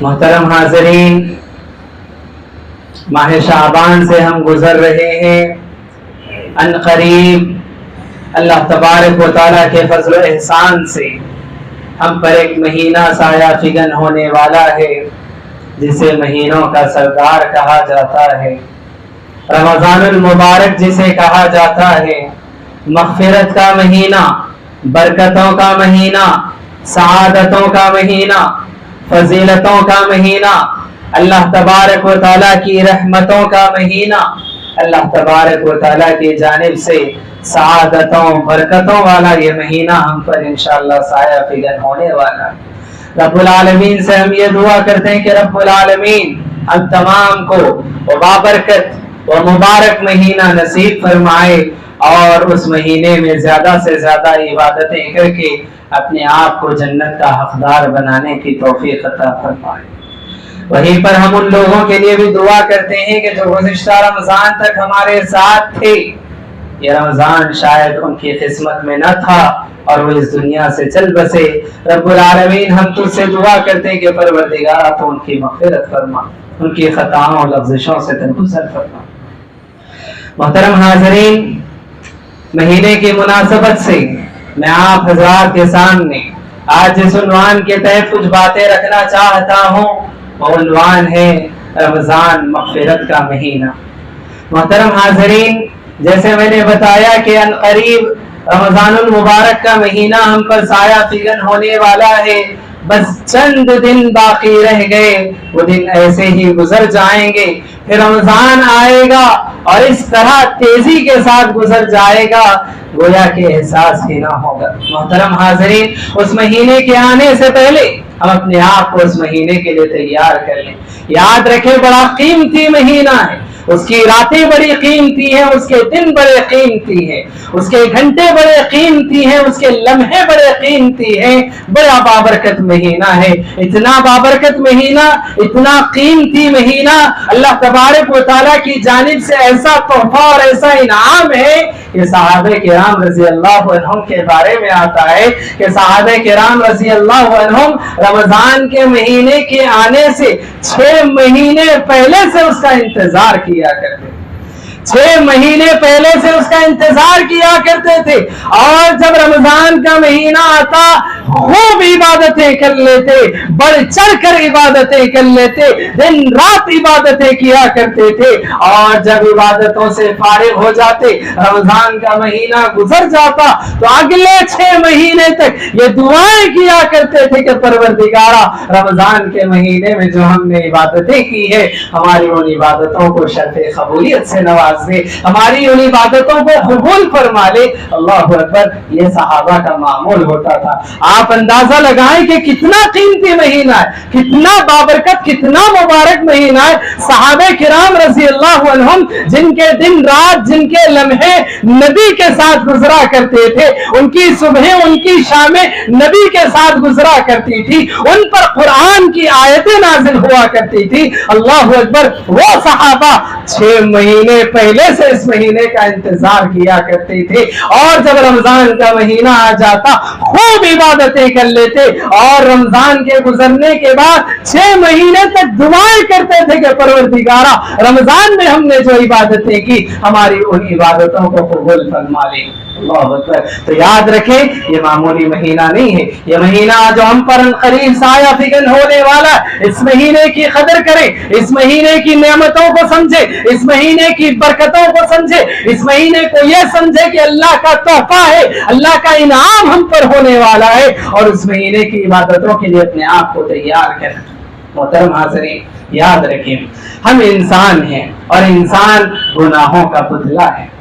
محترم حاضرین، ماہ شعبان سے ہم گزر رہے ہیں۔ ان قریب اللہ تبارک و تعالیٰ کے فضل و احسان سے ہم پر ایک مہینہ سایہ فگن ہونے والا ہے، جسے مہینوں کا سردار کہا جاتا ہے، رمضان المبارک جسے کہا جاتا ہے، مغفرت کا مہینہ، برکتوں کا مہینہ، سعادتوں کا مہینہ، فضیلتوں کا مہینہ، اللہ تبارک و تعالیٰ کی رحمتوں کا مہینہ، اللہ تبارک و تعالیٰ کی جانب سے سعادتوں برکتوں والا یہ مہینہ ہم پر انشاءاللہ سایہ فگن ہونے والا ہے۔ رب العالمین سے ہم یہ دعا کرتے ہیں کہ رب العالمین ہم تمام کو بابرکت و مبارک مہینہ نصیب فرمائے، اور اس مہینے میں زیادہ سے زیادہ عبادتیں کر کے اپنے آپ کو جنت کا حقدار بنانے کی توفیق عطا فرمائے۔ وہیں پر ہم ان لوگوں کے لیے بھی دعا کرتے ہیں کہ جو گزشتہ رمضان تک ہمارے ساتھ تھے، یہ رمضان شاید ان کی قسمت میں نہ تھا اور وہ اس دنیا سے چل بسے۔ رب العالمین ہم تجھ سے دعا کرتے ہیں کہ پروردگار تو ان کی مغفرت فرما، ان کی خطاؤں اور لفظشوں سے درگزر فرما۔ محترم حاضرین، مہینے کی مناسبت سے میں آپ حضرات کے سامنے آج جس عنوان کے تحت کچھ باتیں رکھنا چاہتا ہوں، وہ عنوان ہے رمضان مغفرت کا مہینہ۔ محترم حاضرین، جیسے میں نے بتایا کہ ان قریب رمضان المبارک کا مہینہ ہم پر سایہ فگن ہونے والا ہے، بس چند دن باقی رہ گئے، وہ دن ایسے ہی گزر جائیں گے، پھر رمضان آئے گا اور اس طرح تیزی کے ساتھ گزر جائے گا گویا کہ احساس ہی نہ ہوگا۔ محترم حاضرین، اس مہینے کے آنے سے پہلے ہم اپنے آپ کو اس مہینے کے لیے تیار کر لیں۔ یاد رکھیں، بڑا قیمتی مہینہ ہے، اس کی راتیں بڑی قیمتی ہیں، اس کے دن بڑے قیمتی ہیں، اس کے گھنٹے بڑے قیمتی ہیں، اس کے لمحے بڑے قیمتی ہیں، بڑا بابرکت مہینہ ہے۔ اتنا بابرکت مہینہ، اتنا قیمتی مہینہ، اللہ تبارک و تعالیٰ کی جانب سے ایسا تحفہ اور ایسا انعام ہے کہ صحابہ کرام رضی اللہ عنہم کے بارے میں آتا ہے کہ صحابہ کرام رضی اللہ عنہم رمضان کے مہینے کے آنے سے 6 مہینے پہلے سے اس کا انتظار کیا کرتے، 6 مہینے پہلے سے اس کا انتظار کیا کرتے تھے، اور جب رمضان کا مہینہ آتا خوب عبادتیں کر لیتے، بڑھ چڑھ کر عبادتیں کر لیتے، دن رات عبادتیں کیا کرتے تھے، اور جب عبادتوں سے فارغ ہو جاتے، رمضان کا مہینہ گزر جاتا تو اگلے 6 مہینے تک یہ دعائیں کیا کرتے تھے کہ پروردگارا رمضان کے مہینے میں جو ہم نے عبادتیں کی ہے، ہماری ان عبادتوں کو شرط قبولیت سے نواز دے، ہماری ان عبادتوں کو قبول فرما لے۔ اللہ اکبر، یہ صحابہ کا معمول ہوتا تھا۔ آپ اندازہ لگائیں کہ کتنا قیمتی مہینہ ہے، کتنا بابرکت، کتنا مبارک مہینہ ہے۔ صحابہ کرام رضی اللہ عنہم جن کے دن رات، جن کے لمحے نبی کے ساتھ گزرا کرتے تھے، ان کی صبحیں، ان کی شامیں نبی کے ساتھ گزرا کرتی تھی، ان پر قرآن کی آیتیں نازل ہوا کرتی تھی۔ اللہ اکبر، وہ صحابہ 6 مہینے پہلے سے اس مہینے کا انتظار کیا کرتے تھے، اور جب رمضان کا مہینہ آ جاتا خوب عبادتیں کر لیتے، اور رمضان کے گزرنے کے بعد 6 مہینے تک دعائیں کرتے تھے کہ پروردگارا رمضان میں ہم نے جو عبادتیں کی، ہماری ان عبادتوں کو قبول فرما لے۔ اللہ اکبر، تو یاد رکھیں یہ معمولی مہینہ نہیں ہے، یہ مہینہ جو ہم پر قریب سایہ فگن ہونے والا ہے، اس مہینے کی قدر کریں، اس مہینے کی نعمتوں کو سمجھے، اس مہینے کی برکتوں کو سمجھے، اس مہینے کو یہ سمجھے کہ اللہ کا تحفہ ہے، اللہ کا انعام ہم پر ہونے والا ہے، اور اس مہینے کی عبادتوں کے لیے اپنے آپ کو تیار کریں۔ محترم حاضرین، یاد رکھیں ہم انسان ہیں، اور انسان گناہوں کا پتلا ہے،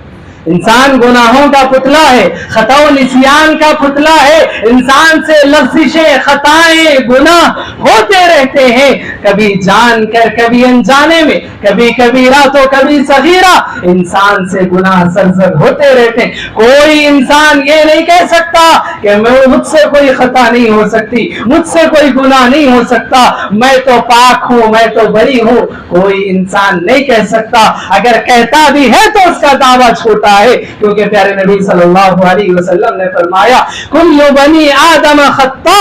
انسان گناہوں کا پتلا ہے، خطا و نسیان کا پتلا ہے، انسان سے لفظشیں، خطائیں، گناہ ہوتے رہتے ہیں، کبھی جان کر، کبھی انجانے میں، کبھی کبیرہ تو کبھی صغیرہ، انسان سے گناہ سرزد ہوتے رہتے ہیں۔ کوئی انسان یہ نہیں کہہ سکتا کہ مجھ سے کوئی خطا نہیں ہو سکتی، مجھ سے کوئی گناہ نہیں ہو سکتا، میں تو پاک ہوں، میں تو بری ہوں، کوئی انسان نہیں کہہ سکتا۔ اگر کہتا بھی ہے تو اس کا دعویٰ چھوٹا ہے، کیونکہ پیارے نبی صلی اللہ علیہ وسلم نے فرمایا کل بنی آدم خطا،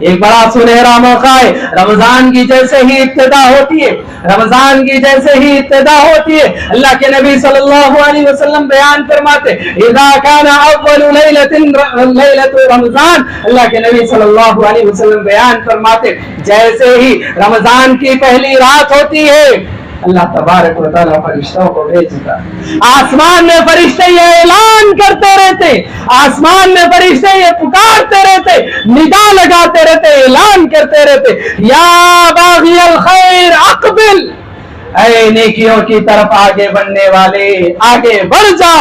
ایک بڑا سنہرا موقع ہے. رمضان کی جیسے ہی ابتدا ہوتی ہے، رمضان کی جیسے ہی ابتدا ہوتی ہے، اللہ کے نبی صلی اللہ علیہ وسلم بیان فرماتے اذا كان اول لیلۃ رمضان، اللہ کے نبی صلی اللہ علیہ وسلم بیان فرماتے جیسے ہی رمضان کی پہلی رات ہوتی ہے اللہ تبارک و تعالیٰ فرشتوں کو بھیجتا. آسمان میں فرشتے یہ اعلان کرتے رہتے، آسمان میں فرشتے یہ پکارتے رہتے، ندا لگاتے رہتے، اعلان کرتے رہتے یا باغی الخیر اقبل، اے نیکیوں کی طرف آگے بڑھنے والے آگے بڑھ جا،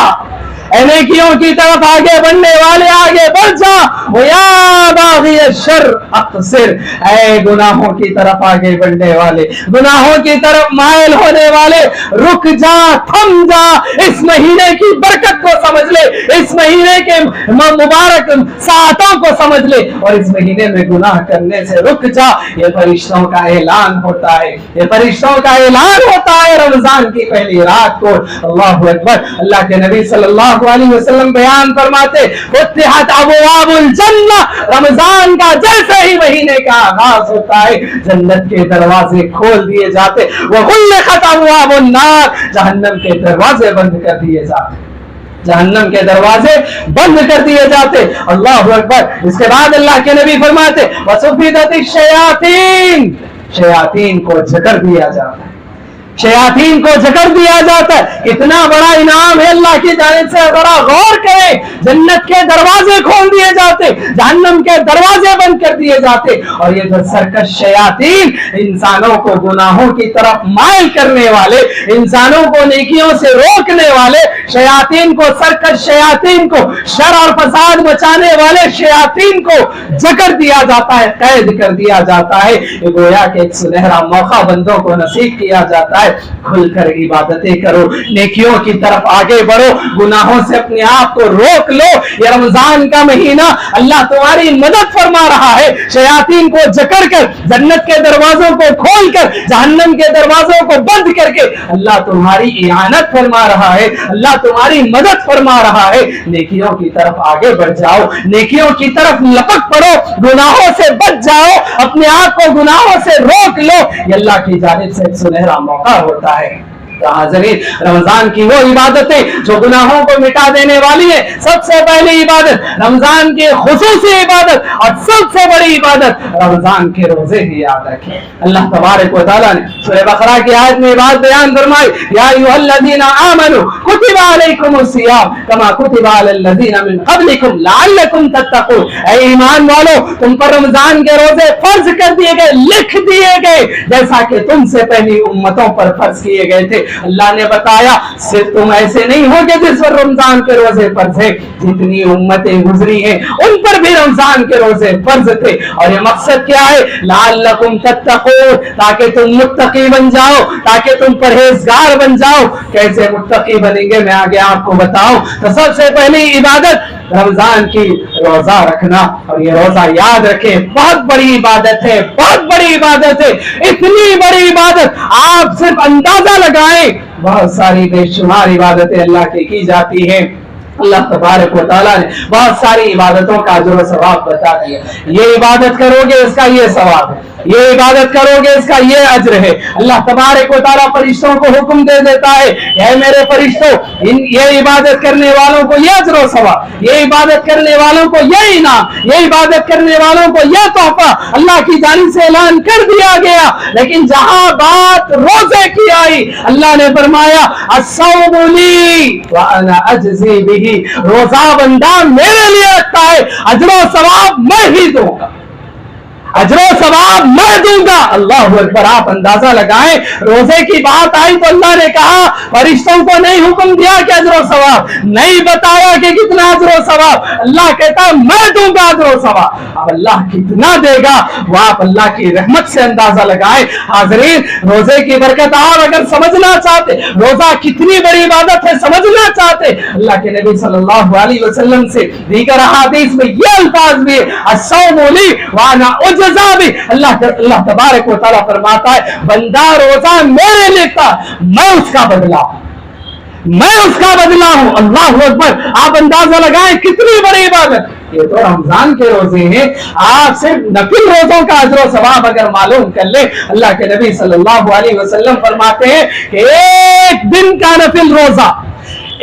اے نیکیوں کی طرف آگے بڑھنے والے آگے بڑھ جا، وَيَا بَاغِيَ الشَّرِّ اقْصِرْ، اے گناہوں کی طرف آگے بڑھنے والے، گناہوں کی طرف مائل ہونے والے رک جا، تھم جا، اس مہینے کی برکت کو سمجھ لے، اس مہینے کے مبارک ساعتوں کو سمجھ لے اور اس مہینے میں گناہ کرنے سے رک جا. یہ فرشتوں کا اعلان ہوتا ہے، یہ فرشتوں کا اعلان ہوتا ہے رمضان کی پہلی رات کو. اللہ اکبر. اللہ کے نبی صلی اللہ علیہ وسلم بیان فرماتے فتحت ابواب الجنہ، رمضان کا جیسے ہی مہینے کا آغاز ہوتا ہے جنت کے دروازے کھول دیے جاتے، وغلقت ابواب النار، جہنم کے دروازے بند کر دیے جاتے، جہنم کے دروازے بند کر دیے جاتے. اللہ اکبر. اس کے بعد اللہ کے نبی فرماتے وصفدت الشیاطین، شیاطین کو جکر دیا جاتا ہے، شیاطین کو جکر دیا جاتا ہے. کتنا بڑا انعام ہے اللہ کی جانب سے، ذرا غور کریں. جنت کے دروازے کھول دیے جاتے، جہنم کے دروازے بند کر دیے جاتے، اور یہ جو سرکش شیاطین انسانوں کو گناہوں کی طرف مائل کرنے والے، انسانوں کو نیکیوں سے روکنے والے شیاطین کو، سرکش شیاطین کو، شر اور فساد مچانے والے شیاطین کو جکر دیا جاتا ہے، قید کر دیا جاتا ہے. یہ گویا کہ ایک سنہرا موقع بندوں کو نصیب کیا جاتا ہے. کھل کر عبادتیں کرو، نیکیوں کی طرف آگے بڑھو، گناہوں سے اپنے آپ کو روک لو. یہ رمضان کا مہینہ اللہ تمہاری مدد فرما رہا ہے. شیاطین کو جکر کر، جنت کے دروازوں کو کھول کر، جہنم کے دروازوں کو بند کر کے اللہ تمہاری اعانت فرما رہا ہے، اللہ تمہاری مدد فرما رہا ہے. نیکیوں کی طرف آگے بڑھ جاؤ، نیکیوں کی طرف لپک پڑو، گناہوں سے بچ جاؤ، اپنے آپ کو گناہوں سے روک لو. یہ اللہ کی جانب سے ایک سنہرا موقع ہوتا ہے. حاضرین، رمضان کی وہ عبادتیں جو گناہوں کو مٹا دینے والی ہے. سب سے پہلی عبادت رمضان کی خصوصی عبادت اور سب سے بڑی عبادت رمضان کے روزے ہی یاد رکھیں. اللہ تبارک و تعالیٰ نے سورہ بقرہ کی آیت میں بات بیان فرمائی یا ایھا الذین آمنوا کتب علیکم الصیام کما کتب علی الذین من قبلکم لعلکم تتقون. اے ایمان والو، تم پر رمضان کے روزے فرض کر دیے گئے، لکھ دیے گئے جیسا کہ تم سے پہلی امتوں پر فرض کیے گئے تھے. اللہ نے بتایا صرف تم ایسے نہیں ہو کہ جس پر رمضان کے روزے فرض ہے، جتنی امتیں گزری ہیں ان پر بھی رمضان کے روزے فرض تھے. اور یہ مقصد کیا ہے؟ لعلکم تتقون، تاکہ تم متقی بن جاؤ، تاکہ تم پرہیزگار بن جاؤ. کیسے متقی بنیں گے میں آگے آپ کو بتاؤں. تو سب سے پہلی عبادت رمضان کی روزہ رکھنا. اور یہ روزہ یاد رکھیں بہت بڑی عبادت ہے، بہت بڑی عبادت ہے. اتنی بڑی عبادت آپ صرف اندازہ لگائیں، بہت ساری بے شمار عبادتیں اللہ کی جاتی ہیں. اللہ تبارک و تعالیٰ نے بہت ساری عبادتوں کا اجر و ثواب بتا دیا. یہ عبادت کرو گے اس کا یہ ثواب ہے، یہ عبادت کرو گے اس کا یہ اجر ہے. اللہ تبارک و تعالیٰ فرشتوں کو حکم دے دیتا ہے اے میرے فرشتوں، یہ عبادت کرنے والوں کو یہ اجر و ثواب، یہ عبادت کرنے والوں کو یہ انعام، یہ عبادت کرنے والوں کو یہ تحفہ اللہ کی جانب سے اعلان کر دیا گیا. لیکن جہاں بات روزے کی آئی، اللہ نے فرمایا الصوم لی وانا اجزی بہ، روزہ بندہ میرے لیے رکھتا ہے، اجر و ثواب میں ہی دوں گا، اجر و ثواب میں دوں گا. اللہ اکبر. آپ اندازہ لگائیں، روزے کی بات آئی تو اللہ نے کہا فرشتوں کو نہیں حکم دیا کہ اجر و ثواب، نہیں بتایا کہ کتنا اجر و ثواب، اللہ کہتا میں دوں گا اجر و ثواب. اب اللہ کتنا دے گا وہ آپ اللہ کی رحمت سے اندازہ لگائیں. حاضرین، روزے کی برکت آپ اگر سمجھنا چاہتے، روزہ کتنی بڑی عبادت ہے سمجھنا چاہتے، اللہ کے نبی صلی اللہ علیہ وسلم سے دیگر احادیث میں یہ الفاظ بھی الصوم لی وانا اجزا بھی. اللہ تبارک و تعالیٰ فرماتا ہے بندہ روزہ میرے لیتا، میں اس کا بدلہ، میں اس کا بدلہ ہوں. اللہ اکبر. آپ اندازہ لگائیں کتنی بڑی عبادت. یہ تو رمضان کے روزے ہیں. آپ صرف نفل روزوں کا اجر و ثواب اگر معلوم کر لیں, اللہ کے نبی صلی اللہ علیہ وسلم فرماتے ہیں کہ ایک دن کا نفل روزہ,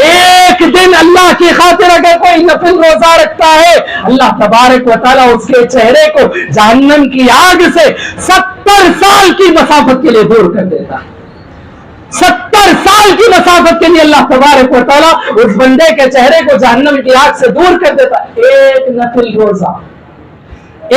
ایک دن اللہ کی خاطر اگر کوئی نفل روزہ رکھتا ہے, اللہ تبارک و تعالیٰ اس کے چہرے کو جہنم کی آگ سے 70 سال کی مسافت کے لیے دور کر دیتا ہے. 70 سال کی مسافت کے لیے اللہ تبارک و تعالیٰ اس بندے کے چہرے کو جہنم کی آگ سے دور کر دیتا ہے. ایک نفل روزہ,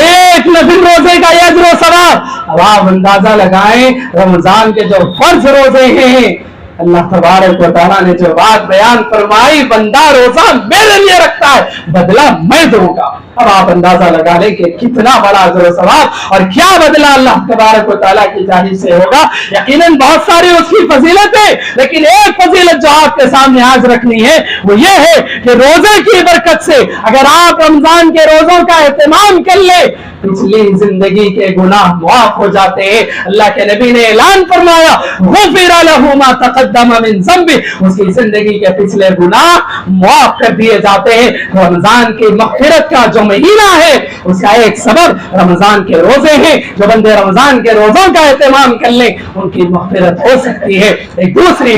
ایک نفل روزے کا یہ اجر و ثواب. اب آپ اندازہ لگائیں رمضان کے جو فرض روزے ہیں, اللہ تبارک و تعالیٰ نے جو بات بیان فرمائی, بندہ روزہ میرے لیے رکھتا ہے بدلہ میں دوں گا. اب آپ اندازہ لگا لیں کہ کتنا بڑا اجر و ثواب اور کیا بدلہ اللہ تبارک و تعالیٰ کی جانب سے ہوگا. یقیناً بہت ساری اس کی فضیلت ہے, لیکن ایک فضیلت جو آپ کے سامنے آج رکھنی ہے وہ یہ ہے کہ روزے کی برکت سے اگر آپ رمضان کے روزوں کا اہتمام کر لیں, پچھلی زندگی کے گناہ معاف ہو جاتے ہیں. اللہ کے نبی نے اعلان فرمایا غفر له ما تقدم من ذنبه, اس کی زندگی کے پچھلے گناہ معاف کر دیے جاتے ہیں. رمضان کی مغفرت کا جو مہینہ ہے اس کا ایک سبب رمضان کے روزے ہیں. جو بندے رمضان کے روزوں کا اہتمام کر لیں ان کی مغفرت ہو سکتی ہے. ایک دوسری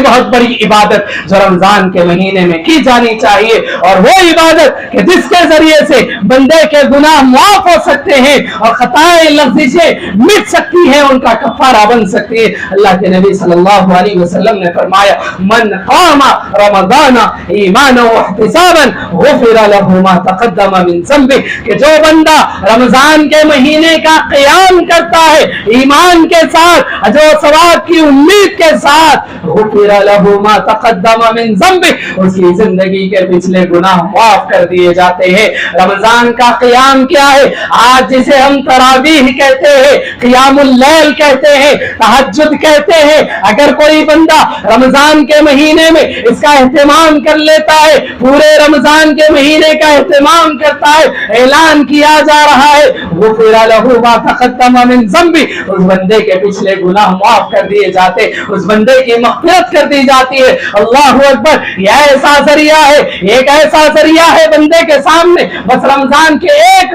بہت بڑی عبادت جو رمضان کے مہینے میں کی جانی چاہیے, اور وہ عبادت کہ جس کے ذریعے سے بندے کے گناہ معاف ہو سکتے ہیں اور خطائیں لغزشیں مٹ سکتی ہیں, ان کا کفارہ بن سکتی ہے. اللہ کے نبی صلی اللہ علیہ وسلم نے فرمایا من قام رمضان ایمانا واحتسابا غفر له ما تقدم من ذنبه, کہ جو بندہ رمضان کے مہینے کا قیام کرتا ہے ایمان کے ساتھ, اجر و ثواب کی امید کے ساتھ, غفر له ما تقدم من ذنبه, اس کی زندگی کے پچھلے گناہ معاف کر دیے جاتے ہیں. رمضان کا قیام کیا ہے؟ آج جسے ہم تراویح کہتے ہیں, قیام اللیل کہتے ہیں, تہجد کہتے ہیں, اگر کوئی بندہ رمضان کے مہینے میں اس کا اہتمام کر لیتا ہے, پورے رمضان کے مہینے کا اہتمام کرتا ہے, اعلان کیا جا رہا ہے غفر له ما تقدم من ذنبه, اس بندے کے پچھلے گناہ معاف کر دیے جاتے, اس بندے کی مغفرت کر دی جاتی ہے. اللہ اکبر. یہ ایسا ذریعہ ہے, ایک ایسا ذریعہ ہے بندے کے سامنے, بس رمضان کے ایک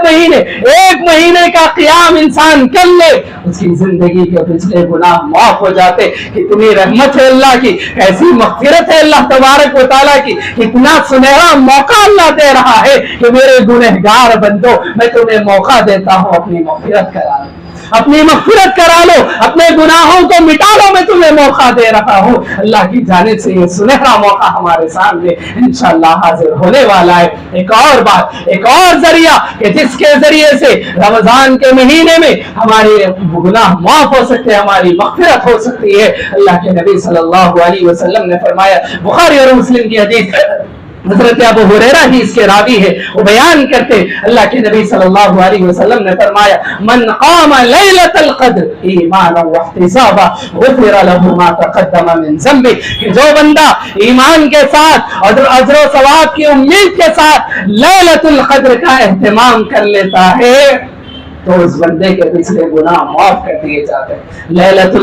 مہینے کا قیام انسان کر لے, اس کی زندگی کے پچھلے گناہ معاف ہو جاتے. کتنی رحمت ہے اللہ کی, ایسی مغفرت ہے اللہ تبارک و تعالیٰ کی, کتنا سنہرا موقع اللہ دے رہا ہے کہ میرے گنہگار بندو میں تمہیں موقع دیتا ہوں اپنی مغفرت کرا لو, اپنی مغفرت کرا لو, اپنے گناہوں کو مٹا لو, میں تمہیں موقع دے رہا ہوں. اللہ کی جانب سے یہ سنہرا موقع ہمارے سامنے انشاءاللہ حاضر ہونے والا ہے. ایک اور بات, ایک اور ذریعہ کہ جس کے ذریعے سے رمضان کے مہینے میں ہمارے گناہ معاف ہو سکتے ہیں, ہماری مغفرت ہو سکتی ہے. اللہ کے نبی صلی اللہ علیہ وسلم نے فرمایا, بخاری اور مسلم کی حدیث, حضرت ابو ہریرہ ہی اس کے راوی ہے, وہ بیان کرتے اللہ کے نبی صلی اللہ علیہ وسلم نے فرمایا من قام لیلۃ القدر ایمانا واحتسابا غفر له ما تقدم من ذنبه, کہ جو بندہ ایمان کے ساتھ اور اجر و ثواب کی امید کے ساتھ لیلۃ القدر کا اہتمام کر لیتا ہے تو اس بندے کے پچھلے گناہ معاف کر دیے جاتے ہیں. لیلۃ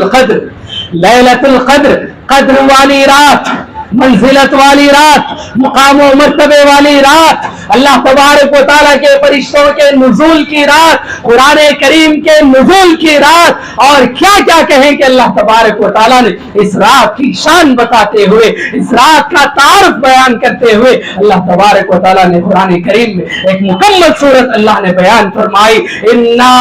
القدر, قدر والی رات, منزلت والی رات, مقام و مرتبے والی رات, اللہ تبارک و تعالیٰ کے فرشتوں کے نزول کی رات, قرآن کریم کے نزول کی رات, اور کیا کیا کہیں کہ اللہ تبارک و تعالیٰ نے اس رات کی شان بتاتے ہوئے, اس رات کا تعارف بیان کرتے ہوئے اللہ تبارک و تعالیٰ نے قرآن کریم میں ایک مکمل صورت اللہ نے بیان فرمائی, انا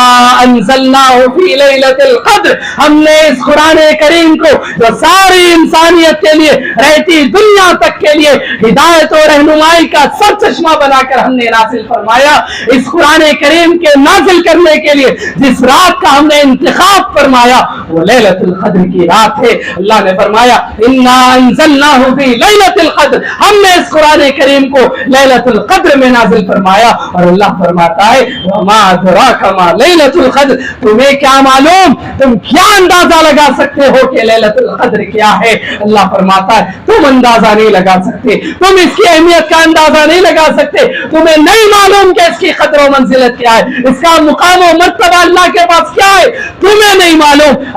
انزلناہ فی لیلۃ القدر, ہم نے اس قرآن کریم کو جو ساری انسانیت کے لیے رہتی دنیا تک کے لیے ہدایت و رہنمائی کا سر چشمہ بنا کر ہم نے نازل فرمایا. اس قرآن کریم کے نازل کرنے کے لیے جس رات کا ہم نے انتخاب فرمایا وہ لیلۃ القدر کی رات ہے. اللہ نے فرمایا انا انزلناہ فی لیلۃ القدر, ہم نے اس قرآن کریم کو لیلۃ القدر میں نازل فرمایا. اور اللہ فرماتا ہے وما ادراک ما لیلۃ القدر, تمہیں کیا معلوم, تم کیا اندازہ لگا سکتے ہو کہ لیلۃ القدر کیا ہے. اللہ فرماتا ہے تم اندازہ نہیں لگا سکتے, تم اس کی اہمیت کا اندازہ نہیں لگا سکتے, تمہیں نہیں معلوم کہ اس کی قدر و منزلت کیا ہے, اس کا مقام و مرتبہ اللہ کے پاس کیا ہے, تمہیں نہیں معلوم.